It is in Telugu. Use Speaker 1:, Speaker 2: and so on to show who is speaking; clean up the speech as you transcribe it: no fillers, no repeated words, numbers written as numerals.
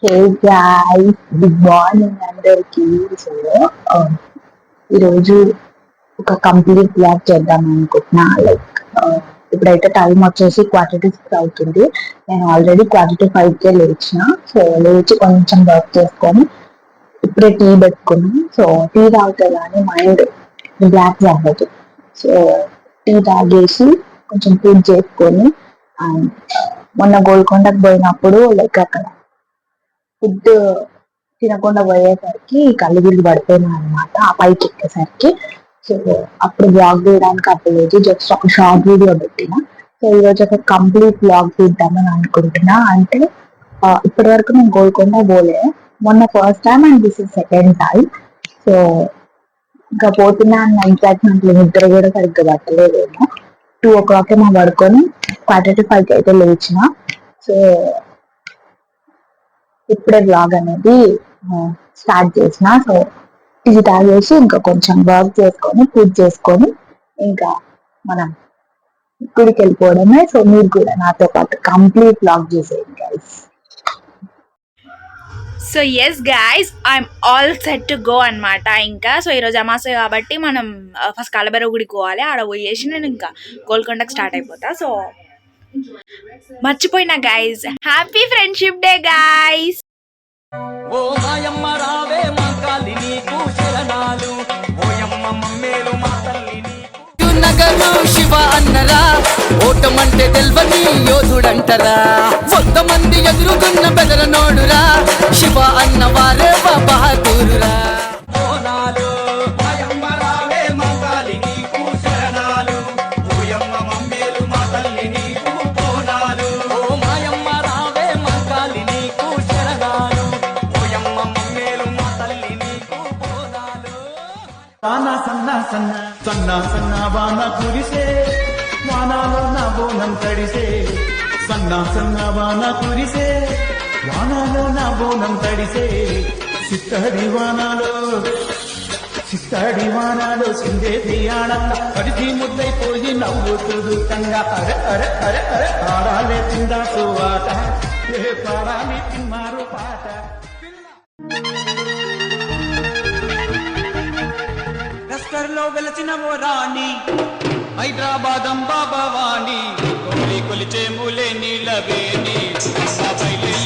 Speaker 1: హే గాయ్స్, గుడ్ మార్నింగ్ అందరికి. సో ఈరోజు ఒక కంప్లీట్ బ్లాగ్ చేద్దాం అనుకుంటున్నా. ఇప్పుడైతే టైం వచ్చేసి 4:45 అవుతుంది. నేను ఆల్రెడీ 4:45కే లేచిన. సో లేచి కొంచెం వర్క్ చేసుకొని ఇప్పుడే టీ పెట్టుకున్నాను. సో టీ తాగితే కానీ మైండ్ రిలాక్స్ అవ్వదు. సో టీ తాగేసి కొంచెం పూజ చేసుకొని అండ్ మొన్న గోల్కొండకు పోయినప్పుడు అక్కడ ఫుడ్ తినకుండా పోయేసరికి కళ్ళు తిరిగి పడిపోయినా అనమాట. ఆ పైకి ఎక్కేసరికి. సో అప్పుడు బ్లాగ్ తీయడానికి అవ్వలేదు. జస్ట్ ఒక షార్ట్ వీడియో పెట్టిన. సో ఈరోజు ఒక కంప్లీట్ బ్లాగ్ తీద్దామని అనుకుంటున్నా. అంటే ఇప్పటి వరకు నేను గోల్కొండ పోలే. మొన్న first time and this is second time. So ఇంకా పోతున్నా అన్న ఎగ్జైట్మెంట్ నిద్ర కూడా సరిగ్గా పట్టలేదేమో. 2 o'clock మా పడుకొని 4:45 అయితే లేచిన. సో ఇప్పుడే బ్లాగ్ అనేది స్టార్ట్ చేసిన. సో ఇది తాగేసి ఇంకా కొంచెం వర్క్ చేసుకొని పూజ చేసుకొని ఇంకా మనం గుడికి వెళ్ళిపోవడమే. సో మీరు కూడా నాతో పాటు కంప్లీట్ బ్లాగ్ చేసేయండి guys.
Speaker 2: So yes guys, I'm all set to go అనమాట. ఇంకా సో ఈరోజు అమాస కాబట్టి మనం ఫస్ట్ కాలభైరవ గుడికి పోవాలి. ఆడ పోయేసి నేను ఇంకా గోల్కొండకి స్టార్ట్ అయిపోతా. సో మర్చిపోయినా guys, happy friendship day guys.
Speaker 3: ఓ మాయమ్మ రావే మా కాలి నీకు శరణాలు, ఓయమ్మ మమ్మేలు మా తల్లి నీకు. నగరు శివ అన్నరా, ఓటమంటే తెల్వని యోధుడంటరా. 100 మంది ఎదురుగున్న బెదర నోడురా, శివ అన్న వారే బహదూరురా. బోనాలు మాయమ్మ రావే మా కాలి నీకు శరణాలు, ఓయమ్మ మమ్మేలు మా తల్లి నీకు బోనాలు. ఓ మాయమ్మ రావే మా కాలి నీకు శరణాలు, ఓయమ్మ మమ్మేలు మా తల్లి నీకు బోనాలు.
Speaker 4: వాన సన్న సన్న సన్న సన్న వాన కురిసే, వానాలో నా బోనం తడిసే. సన్న సన్న వాన కురిసే, వానాలో నా బోనం తడిసే. సిత్తడి వానాలో సిందేది ఆనంద కడిచి ముద్దైపోయి నవ్వుతుడు కంగా. అరే అరే అరే అరే ఆడాలే తిందాసు ఆట, ఏ పాడాలి తిన్నారు పాట.
Speaker 3: లస్కర్లో వెలచిన ఓ రాణి, హైదరాబాద్ అంబా భవాని, కొలిచే మూలే నీలవేణి, బయలే